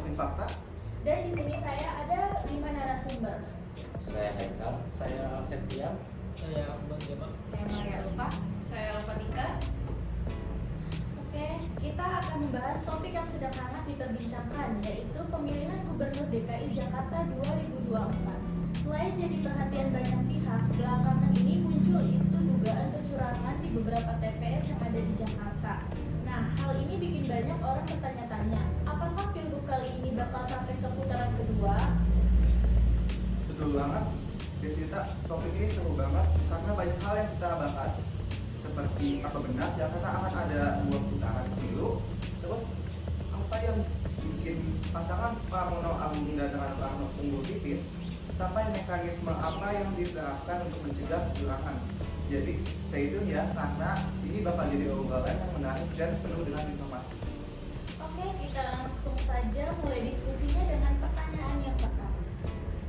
Alvin Fakta. Dan di sini saya ada 5 narasumber. Saya Haikal. Saya Septian. Saya Bang Jamal. Saya Maria Ulfa. Saya Alfatika. Oke, kita akan membahas topik yang sedang hangat diperbincangkan, yaitu pemilihan Gubernur DKI Jakarta 2024. Selain jadi perhatian banyak pihak, belakangan ini muncul isu dugaan kecurangan di beberapa TPS yang ada di Jakarta. Nah, hal ini bikin banyak orang bertanya-tanya, apakah Pilgub kali ini bakal sampai ke putaran kedua? Betul banget, Desita, topik ini seru banget karena banyak hal yang kita bahas. Seperti apa benar Jakarta akan ada 2 putaran pemilu. Terus apa yang bikin pasangan Pramono Anung dan Rano Karno unggul tipis, sampai mekanisme apa yang diterapkan untuk mencegah kecurangan. Jadi stay tune ya, karena ini bakal jadi obrolan yang menarik dan penuh dengan informasi. Oke, kita langsung saja mulai diskusinya dengan pertanyaan yang pertama.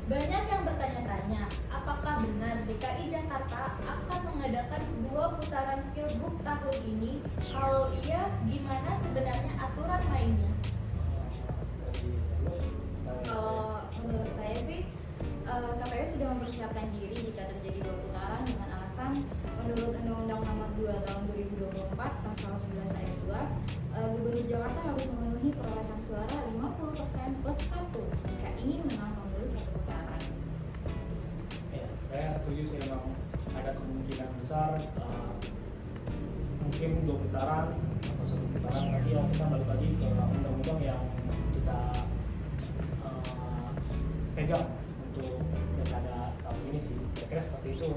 Banyak yang bertanya-tanya, apakah benar DKI Jakarta akan mengadakan 2 putaran Pilgub tahun ini? Kalau iya, gimana sebenarnya aturan mainnya? Kalau menurut saya sih, KPU sudah mempersiapkan diri jika terjadi 2 putaran dengan alasan menurut Undang-Undang Nomor 2 Tahun 2024 Pasal 11 Ayat 2, Gubernur Jakarta harus memenuhi perolehan suara 50% plus 1 jika ingin menang pemilu 1 putaran. Ya, saya setuju sih, memang ada kemungkinan besar mungkin 2 putaran atau 1 putaran, tapi ya kita balik lagi ke undang-undang yang kita pegang untuk pilkada tahun ini sih. Kira-kira seperti itu.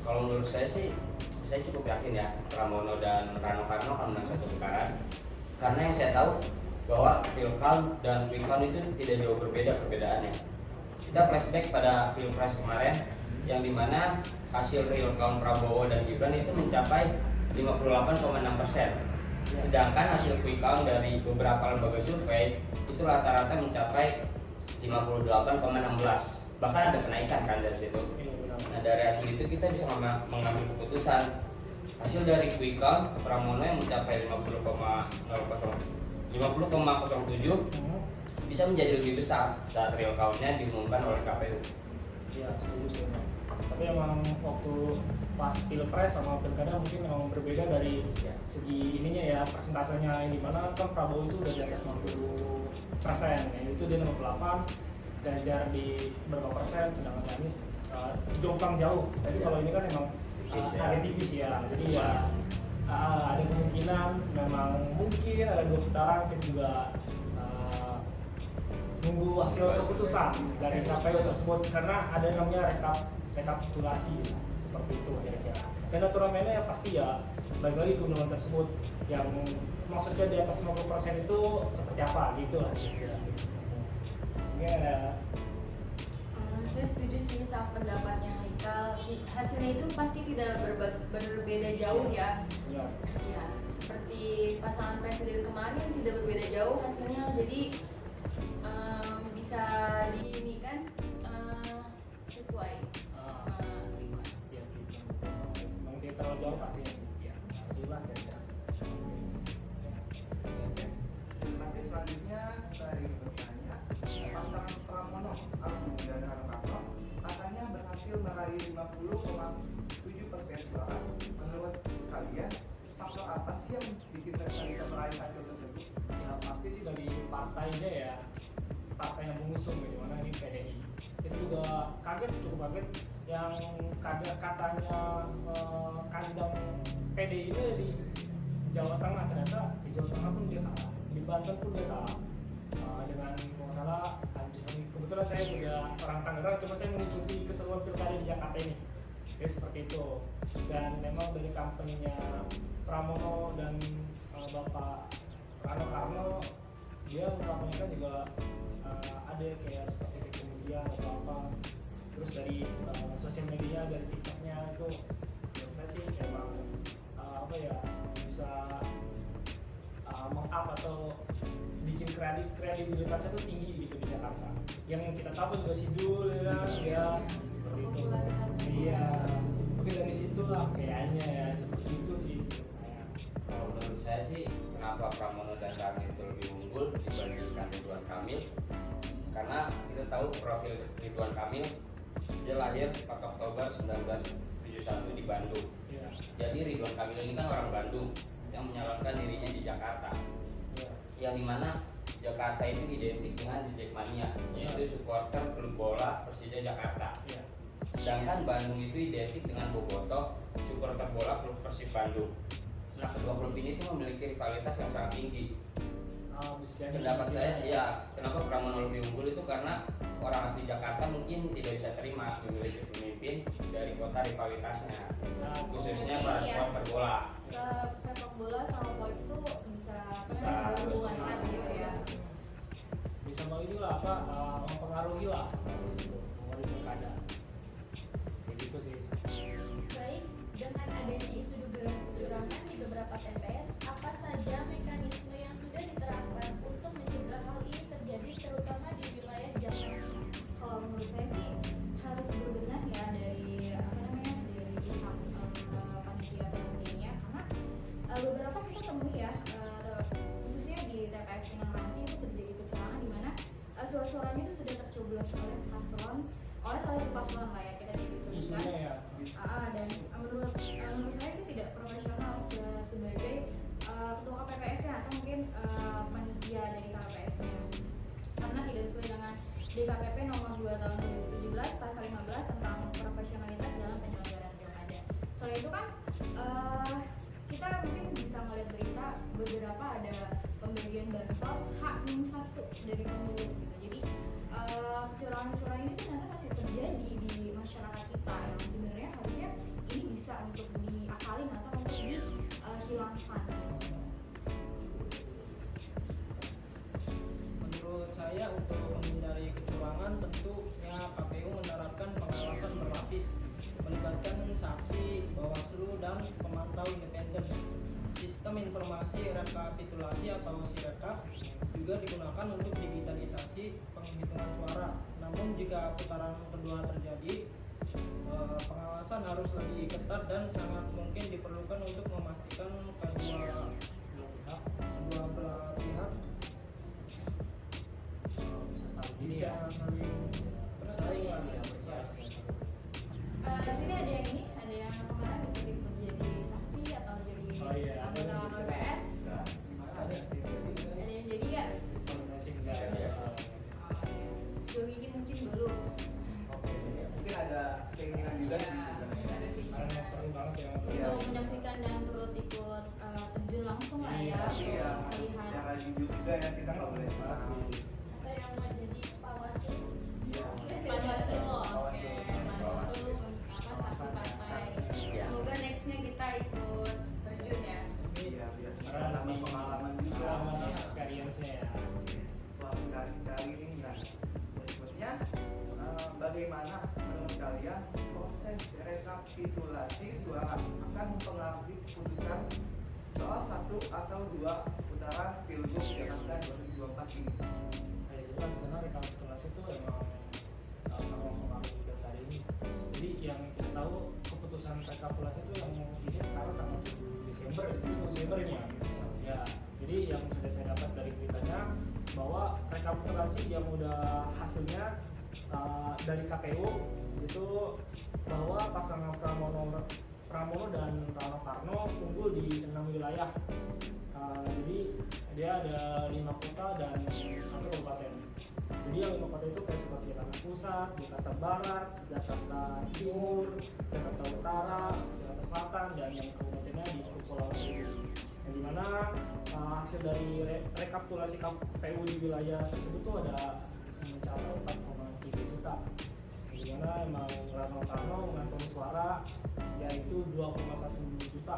Kalau menurut saya sih, saya cukup yakin ya Pramono dan Rano Karno akan menang 1 putaran. Karena yang saya tahu bahwa Pilkal dan Quickcount itu tidak jauh berbeda perbedaannya. Kita flashback pada Pilpres kemarin, yang dimana hasil real count Prabowo dan Gibran itu mencapai 58,6%. Sedangkan hasil quick count dari beberapa lembaga survei itu rata-rata mencapai 58,16. Bahkan ada kenaikan kan dari situ. Nah, dari hasil itu kita bisa mengambil keputusan. Hasil dari quick count Pramono yang mencapai 50,07 bisa menjadi lebih besar saat real count-nya diumumkan oleh KPU. Ya, setuju sih. Tapi emang waktu pas pilpres sama pilkada mungkin memang berbeda dari segi ininya ya, persentasenya, yang dimana kan Prabowo itu udah di atas 50%, itu dia 58, Ganjar di berapa persen, sedangkan Anies jomplang jauh. Tapi kalau ini kan emang agak tipis ya, jadi ya ada kemungkinan memang mungkin ada 2 putaran. Kita juga nunggu hasil keputusan dari KPU tersebut, karena ada namanya rekapitulasi seperti itu kira-kira. Dan aturan mainnya ya pasti ya balik lagi ke undang-undang tersebut, yang maksudnya di atas 50% itu seperti apa gitu lah kira-kira sih. Mungkin ada. Saya setuju sih sama pendapatnya Haikal. Hasilnya itu pasti tidak berbeda jauh ya. Ya. Ya, seperti pasangan presiden kemarin tidak berbeda jauh hasilnya, jadi bisa diinikan sesuai sama lingkungan. Ya gitu. Memang dia terlalu jauh pastinya sih. Ya, itulah kira-kira. Terima kasih. Selanjutnya saya ingin bertanya, pasangan Pramono Anung dan Rano Karno katanya berhasil meraih 50,7% suara. Menurut kalian, faktor apa sih yang bikin mereka bisa meraih hasil tersebut? Ya pasti sih dari partainya ya, partai yang mengusung, gimana ini PDI. Itu juga cukup kaget yang katanya kandang PDI itu di Jawa Tengah, ternyata di Jawa Tengah pun dia kalah, di Banten pun dia kalah dengan kalau salah kebetulan saya juga orang Tangerang, cuma saya mengikuti keseruan pilkada di Jakarta ini. Ya seperti itu. Dan memang dari kampanyenya Pramono dan Bapak Rano Karno, dia mengkampanyekan juga ada kayak seperti kemudian atau apa. Terus dari sosial media, dari TikToknya itu menurut saya sih emang apa ya, bisa meng-up atau bikin kredibilitasnya tuh tinggi gitu di Jakarta. Yang kita tahu juga Sidul ya seperti itu. Iya, mungkin dari situ lah kayaknya ya, seperti itu sih. Kalau menurut saya sih, kenapa Pramono dan Karni itu lebih unggul dibanding Ridwan Kamil, karena kita tahu profil Ridwan Kamil, dia lahir 4 Oktober 1971 di Bandung. Iya. Jadi Ridwan Kamil ini kan orang Bandung yang menyalonkan dirinya di Jakarta, Iya. yang dimana Jakarta itu identik dengan The Jackmania, yaitu supporter klub bola Persija Jakarta. Iya. Sedangkan Bandung itu identik dengan Bobotoh, supporter bola klub Persib Bandung. Nah, kedua klub ini tuh memiliki rivalitas yang sangat tinggi. Bisa jadi. Pendapat saya, ya, kenapa Pramono lebih unggul itu karena orang asli Jakarta mungkin tidak bisa terima memiliki pemimpin dari kota rivalitasnya, Nah, khususnya Mungkin para ya. supporter bola. Sepak bola sama poli itu bisa Bisa berhubungan bersama. erat gitu ya. Bisa mau inilah apa mempengaruhi lah mempengaruhi pilkada. Kayak gitu sih. Baik, dengan adanya isu dugaan kecurangan di beberapa TPS, apa saja mekanisme yang sudah diterapkan untuk mencegah hal ini terjadi terutama di wilayah Jakarta? Kalau menurut saya sih harus berbenah ya dari apa namanya dari pihak panitia penyelenggaraannya, karena beberapa kita temui ya khususnya di TPS Pinang Ranti itu terjadi kecurangan di mana suara-suaranya itu sudah tercoblos oleh paslon oleh salah satu paslon lah ya kita tidak bisa Isunya sebutkan. ya. Dan menurut saya itu tidak profesional sebagai ketua KPPS nya atau mungkin panitia dari KPPS nya, karena tidak sesuai dengan DKPP nomor 2 tahun 2017 pasal 15 tentang profesionalitas dalam penyelenggaraan pilkada. Selain itu kan kita mungkin bisa melihat berita beberapa ada pembagian bansos H-1 dari pemilu gitu. Jadi kecurangan-kecurangan ini ternyata masih terjadi di masyarakat kita yang sebenarnya harusnya ini bisa untuk diakalin atau untuk dihilangkan. Menurut saya untuk menghindari kecurangan tentunya KPU menerapkan pengawasan berlapis melibatkan saksi, Bawaslu dan pemantau independen. Sistem informasi rekapitulasi atau Sirekap juga digunakan untuk digitalisasi penghitungan suara. Namun jika putaran kedua terjadi, pengawasan harus lebih ketat dan sangat mungkin diperlukan untuk memastikan kedua belah pihak bisa saling bersaing lah. Di sini ada yang ini, ada yang kemarin ikut jadi saksi atau jadi Oh iya, ada anggota yang KPPS. Ada. Ada yang jadi nggak? Kalau saya sih enggak Iya. ya. Sejauh ini mungkin belum. Oke, mungkin ada keinginan juga sih sebenarnya. Ada keinginan. Karena seru banget ya. Iya. Untuk menyaksikan dan turut ikut terjun langsung lah ya Iya, untuk melihat. secara jujur juga ya kita nggak boleh Pasti. Atau yang mau jadi pawaslu? Iya. Panwaslu, oke. Panwaslu. Panwaslu, apa saksi partai. Iya. Semoga nextnya kita ikut terjun ya. Iya, biar bisa Karena nambah lebih pengalaman juga. pengalaman experience-nya ya. Wah, menarik sekali nih. Nah, berikutnya bagaimana menurut kalian proses rekapitulasi suara akan mempengaruhi keputusan soal 1 atau 2 putaran Pilgub Jakarta 2024 ini? Nah, itu kan sebenarnya rekapitulasi itu emang sangat mempengaruhi pilkada ini. Jadi yang kita tahu keputusan rekapitulasi itu yang ini sekarang tanggal 7 Desember ini ya. Ya, jadi yang sudah saya dapat dari beritanya bahwa rekapitulasi yang udah hasilnya dari KPU itu bahwa pasangan Pramono dan Rano Karno unggul di 6 wilayah. Jadi dia ada 5 kota dan 1 kabupaten. Jadi yang 5 kota itu kayak seperti Jakarta Pusat, Jakarta Barat, Jakarta Timur, Jakarta Utara, Jakarta Selatan, dan yang kabupatennya di Kepulauan Seribu. Yang dimana hasil dari rekapitulasi KPU di wilayah tersebut tuh ada mencapai 4,3 juta. Dimana emang Rano Karno mengantongi suara yaitu 2,1 juta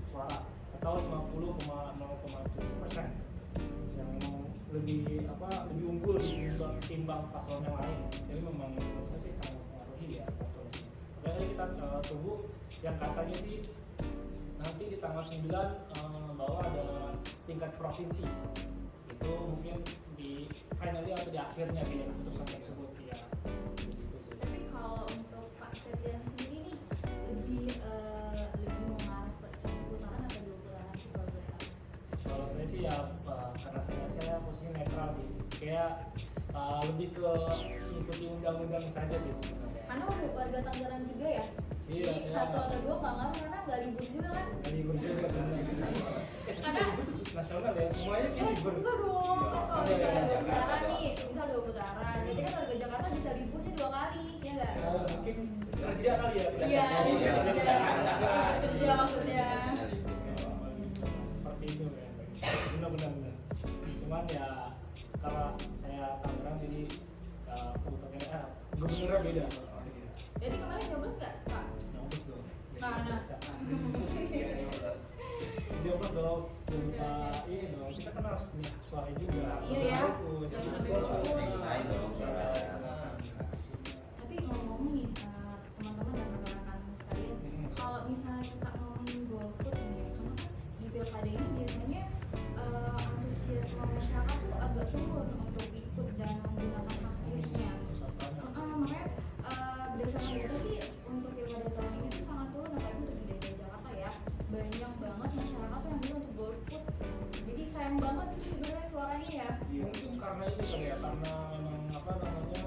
suara atau 50,0,7%, yang memang lebih unggul ditimbang paslon yang lain. Jadi memang menurut saya sih sangat mempengaruhi ya rekapitulasi. Makanya kita tunggu yang katanya sih nanti di tanggal 9 bahwa ada tingkat provinsi, itu mungkin di finally atau di akhirnya di keputusan tersebut ya. Gitu sih. Tapi kalau untuk Pak Septian sendiri nih lebih mengarah ke 1 putaran atau 2 putaran sih kalau boleh tahu? Kalau saya sih ya karena saya posisi netral sih. lebih ke ikuti undang-undang saja sih sebenarnya. Karena warga Tangerang juga ya. Iya, Jadi saya 1 atau 2 nggak ngaruh karena nggak libur juga kan. nggak libur juga benar. Karena- libur itu nasional ya, semuanya kayak libur. Enggak dong. Kalau Iya, misalnya iya, 2 putaran iya. nih, misal 2 putaran. Jadi kan warga Jakarta bisa liburnya 2 kali, ya nggak? Oh, mungkin kerja kali ya. Iya, Iya, kerja. iya. Kerja maksudnya. Seperti itu ya. Benar. Cuman ya karena saya Tangerang jadi kabupaten gubernurnya beda. Jadi kemarin nyoblos nggak, Pak? Nyoblos dong. Nah. Nyoblos dong. Ini dong. Kita kan harus punya suara juga. Iya ya. Jadi Jangan kita sampai golput. Naik dong suaranya. Tapi ngomong-ngomong nih, teman-teman dan rekan-rekan sekalian, kalau misalnya kita ngomongin golput nih ya, karena kan di pilkada ini biasanya antusiasme masyarakat tuh agak turun untuk ikut dan menggunakan hak pilihnya. Makanya berdasarkan data sih untuk pilkada tahun ini tuh sangat turun, apalagi untuk di DKI Jakarta ya. Banyak banget masyarakat tuh yang milih untuk golput. Jadi sayang banget itu sebenarnya suaranya ya. Mungkin karena ini kali ya, karena memang apa namanya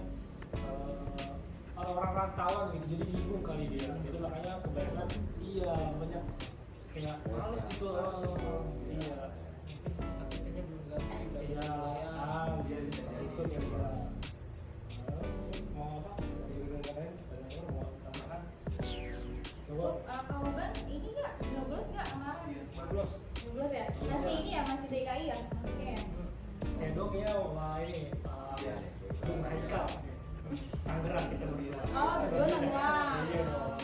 orang-orang rantauan gitu, jadi bingung kali dia. Jadi makanya kebanyakan iya banyak kayak males gitu. Iya. KTP-nya belum ganti udah Iya. Jadi seperti itu ya Pak. Mau apa? Dari kemarin banyak orang mau tambahan. Coba. Kamu kan ini nggak nyoblos nggak kemarin? Nyoblos. Nyoblos ya? Masih ini ya, masih DKI ya maksudnya ya? Cedok ya, wah ini Bung Haikal. Tangerang kita berdua. Oh, berdua Tangerang. Iya dong.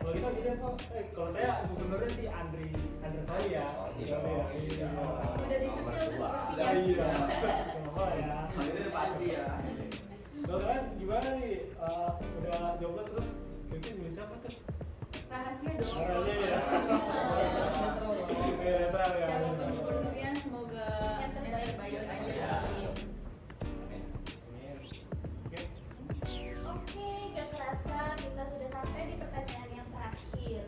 Kalau kita beda kok. Kalau saya gubernurnya sih Andri Soli ya. Iya. Iya. Udah disetil tuh seperti ya? Iya. Kenapa ya? Itu udah pasti ya. Kalau kan gimana nih? Udah nyoblos terus mungkin milih siapa tuh? Rahasia dong. Rahasia ya. Iya, netral ya. Siapapun gubernurnya semoga yang terbaik aja Ya. sih. Amin. Oke. Oke, gak kerasa kita sudah sampai di pertanyaan yang terakhir.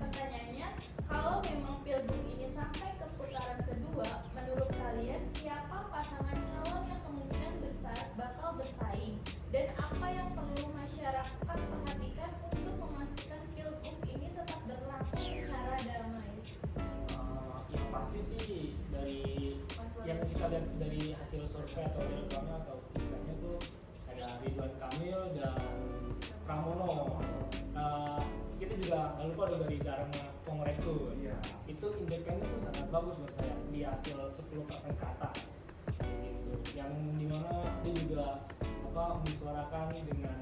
Pertanyaannya, kalau memang pilgub ini sampai ke putaran kedua, menurut kalian siapa pasangan calon yang kemungkinan besar bakal bersaing? Dan apa yang perlu masyarakat perhatikan untuk memastikan pilgub ini tetap berlangsung secara damai? Yang pasti sih dari yang kita lihat dari hasil survei atau reklamnya atau bukannya tuh ada Ridwan Kamil dan Pramono. Kita juga nggak lupa ada dari Dharma Pongreku. Iya. Itu independen tuh sangat bagus menurut saya di hasil 10% ke atas. Gitu. Yang dimana dia juga mensuarakan dengan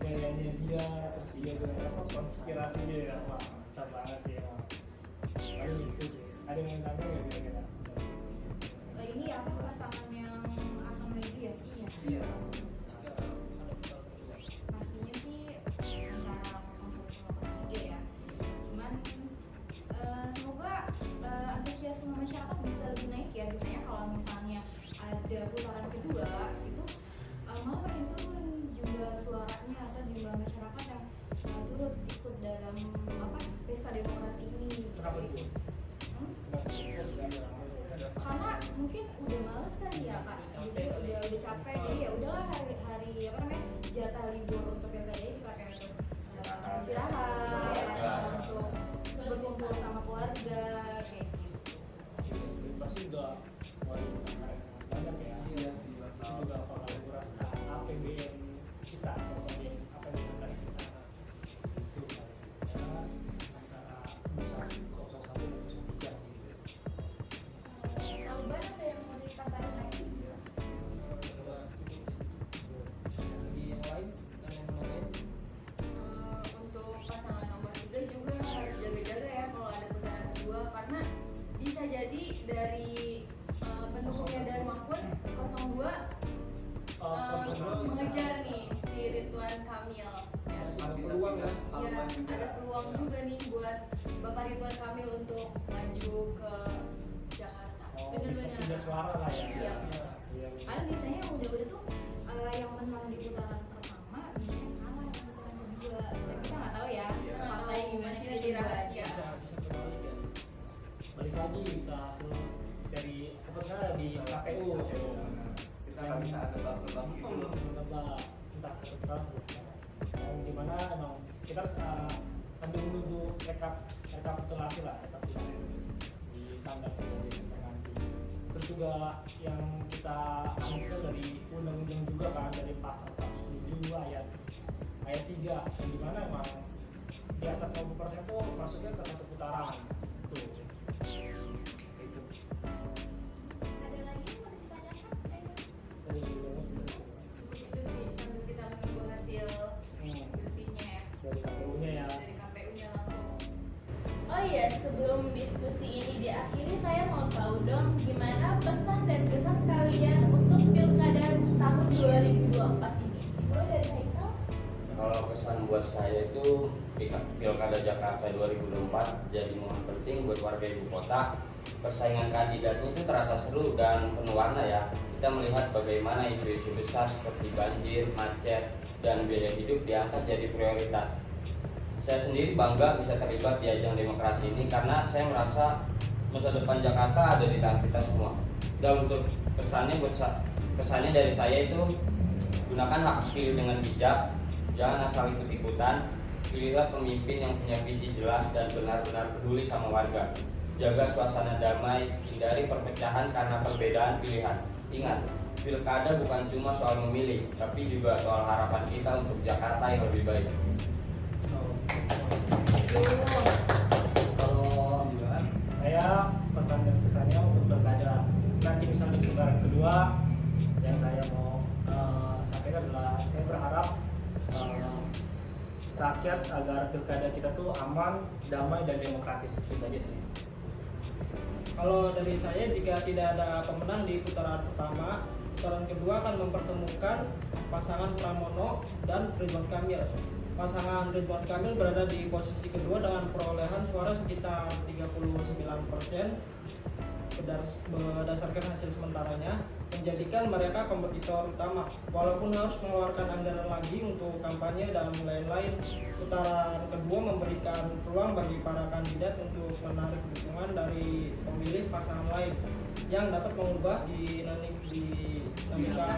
gayanya dia, terus dia dengan konspirasi dia ya. Wah, mantap banget sih ya. Paling itu sih. Ada yang mau tambah nggak kira-kira? Ini apa pasangan yang akan maju ya? Iya. Iya. Pastinya sih antara 01 sama 03 ya. Cuman semoga antusiasme masyarakat bisa lebih naik ya. Biasanya kalau misalnya ada putaran kedua itu malah makin turun jumlah suaranya atau jumlah masyarakat yang turut ikut dalam pesta demokrasi ini. Kenapa itu? Karena mungkin udah males kali ya Kak, jadi udah capek, jadi ya udahlah hari jatah libur untuk yang ini dipakai untuk istirahat, untuk berkumpul sama keluarga kayak gitu. Pasti juga wanita yang sangat banyak ya. Iya sih. Itu juga kolaborasi APBN kita atau APBN dari kita itu ya antara 01 dan 03 sih. Alban ada yang mau ditambahin lagi? Di yang lain yang mau nambahin? Untuk pasangan nomor 3 juga harus jaga-jaga ya kalau ada putaran kedua, karena bisa jadi dari pendukungnya Dharma pun 02 mengejar nih si Ridwan Kamil ya. Ada peluang ya. Ya, ada peluang juga nih buat Bapak Ridwan Kamil untuk maju ke Jakarta. Bisa Bener-bener. pindah suara lah ya. Iya. Iya. Karena biasanya yang udah-udah tuh yang menang di putaran pertama biasanya kalah yang putaran kedua. Dan kita nggak tahu ya faktanya gimana sih jadi rahasia. Bisa terbalik ya. Balik lagi ke hasil dari keputusan di KPU. Kita kita nggak bisa nebak-nebak gitu. Menebak entah satu putaran mau gimana, emang kita harus sambil menunggu rekapitulasi di tanggal 9 Desember nanti. Terus juga yang kita ambil dari undang-undang juga kan, dari pasal 107 ayat 3, yang dimana emang di atas 50% tuh masuknya ke satu putaran tuh. Itu. Ada lagi yang mau ditanyakan? Dari Itu sih sambil kita menunggu hasil bersihnya ya dari KPU-nya ya. dari KPU-nya langsung. Oh iya, sebelum diskusi ini diakhiri, saya mau tahu dong gimana pesan dan kesan kalian untuk Pilkada tahun 2024 ini. Mulai dari Haikal. Kalau kesan buat saya itu Pilkada Jakarta 2024 jadi momen penting buat warga ibu kota. Persaingan kandidatnya itu terasa seru dan penuh warna ya. Kita melihat bagaimana isu-isu besar seperti banjir, macet, dan biaya hidup diangkat jadi prioritas. Saya sendiri bangga bisa terlibat di ajang demokrasi ini karena saya merasa masa depan Jakarta ada di tangan kita semua. Dan untuk kesannya dari saya itu gunakan hak pilih dengan bijak, jangan asal ikut-ikutan. Pilihlah pemimpin yang punya visi jelas dan benar-benar peduli sama warga. Jaga suasana damai, hindari perpecahan karena perbedaan pilihan. Ingat, pilkada bukan cuma soal memilih, tapi juga soal harapan kita untuk Jakarta yang lebih baik. Kalau saya pesan dan kesannya untuk pilkada nanti misalnya di putaran kedua, yang saya mau sampaikan adalah saya berharap rakyat agar pilkada kita tuh aman, damai, dan demokratis. Itu aja sih. Kalau dari saya, jika tidak ada pemenang di putaran pertama, putaran kedua akan mempertemukan pasangan Pramono dan Ridwan Kamil. Pasangan Ridwan Kamil berada di posisi kedua dengan perolehan suara sekitar 39%. Berdasarkan hasil sementaranya, menjadikan mereka kompetitor utama. Walaupun harus mengeluarkan anggaran lagi untuk kampanye dan lain-lain, putaran kedua memberikan peluang bagi para kandidat untuk menarik dukungan dari pemilih pasangan lain yang dapat mengubah dinamika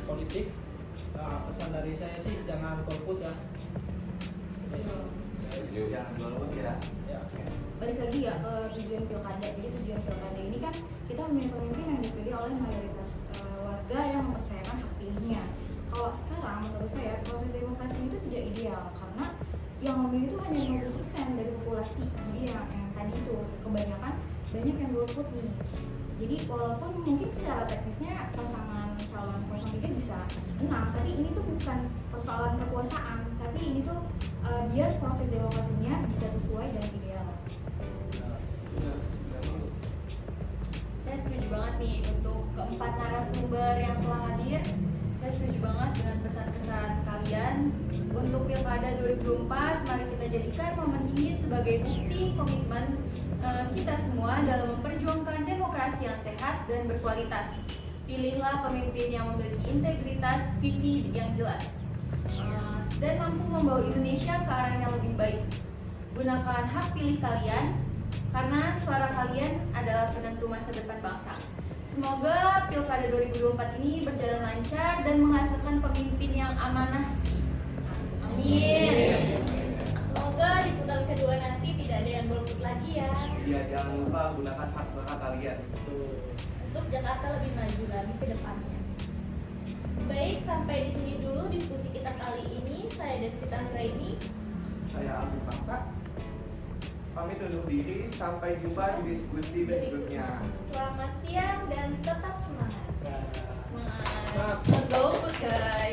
politik. Nah, pesan dari saya sih jangan golput ya. Jangan golput ya. Ya. Balik lagi ya ke tujuan pilkada. Jadi tujuan pilkada ini kan kita memilih pemimpin yang dipilih oleh mayoritas warga yang mempercayakan hak pilihnya. Kalau sekarang menurut saya proses demokrasi itu tidak ideal karena yang memilih itu hanya 50% dari populasi. Jadi yang tadi itu kebanyakan banyak yang golput nih. Jadi walaupun mungkin secara teknisnya pasangan calon 03 bisa menang, tapi ini tuh bukan persoalan kekuasaan, tapi ini tuh biar proses demokrasinya bisa sesuai dan ideal. Saya setuju banget nih untuk keempat narasumber yang telah hadir. Saya setuju banget dengan pesan-pesan kalian untuk Pilkada 2024. Mari kita jadikan momen ini sebagai bukti komitmen kita semua dalam memperjuangkan demokrasi yang sehat dan berkualitas. Pilihlah pemimpin yang memiliki integritas, visi yang jelas, dan mampu membawa Indonesia ke arah yang lebih baik. Gunakan hak pilih kalian, karena suara kalian adalah penentu masa depan bangsa. Semoga Pilkada 2024 ini berjalan lancar dan menghasilkan pemimpin yang amanah sih. Amin. Semoga di putaran kedua nanti tidak ada yang golput lagi ya. Iya, jangan lupa gunakan hak suara kalian. Untuk Jakarta lebih maju lagi ke depannya. Baik, sampai di sini dulu diskusi kita kali ini. Saya Desti Anggraini. Saya Alvin Fakta. Pamit undur diri, sampai jumpa di diskusi berikutnya. Selamat siang dan tetap semangat. Nah, Semangat. Nah, Golput guys.